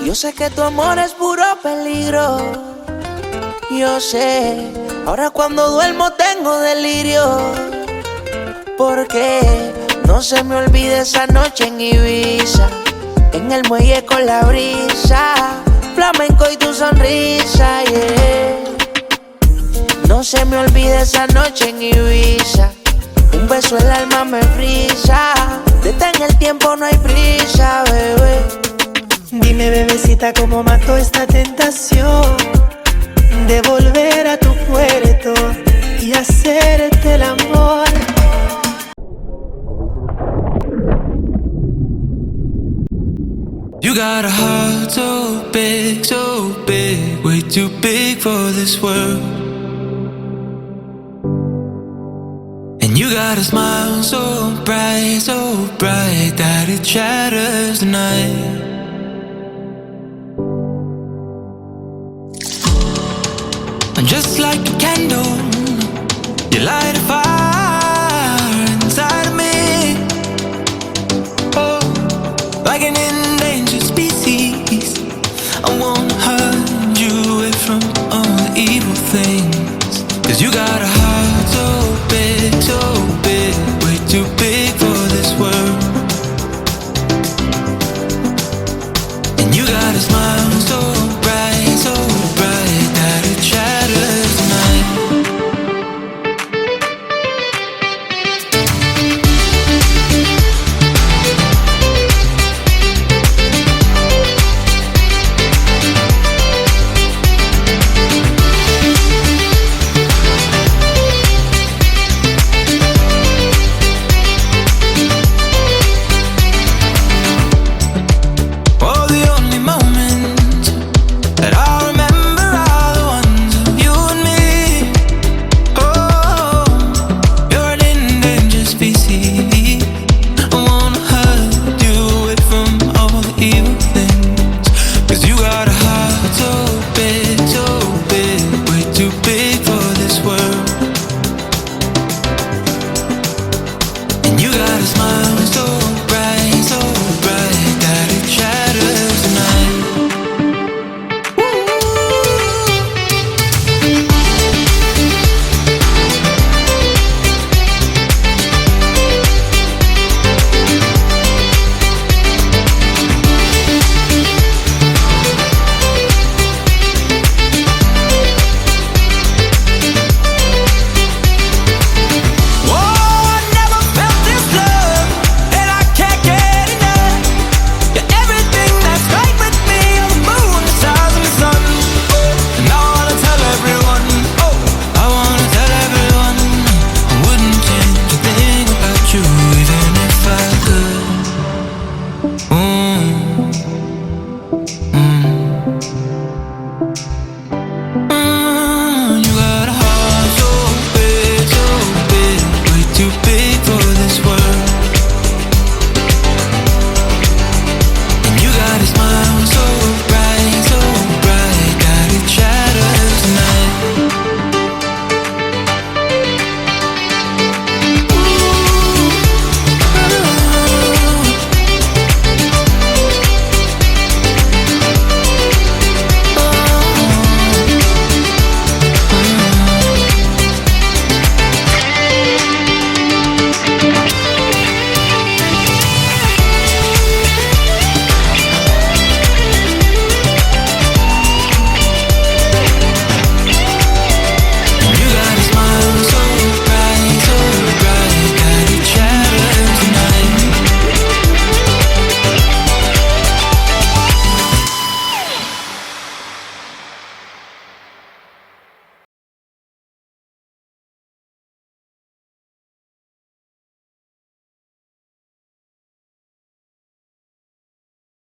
Yo sé que tu amor es puro peligro. Yo sé, ahora cuando duermo tengo delirio. Porque no se me olvide esa noche en Ibiza, en el muelle con la brisa, flamenco y tu sonrisa, yeah. No se me olvide esa noche en Ibiza, un beso el alma me frisa. Detén el tiempo, no hay prisa, bebé. Dime, bebecita, cómo mato esta tentación de volver a tu puerto y hacerte el amor. You got a heart so big, way too big for this world. And you got a smile so bright that it shatters the night. And just like a candle, you light a fire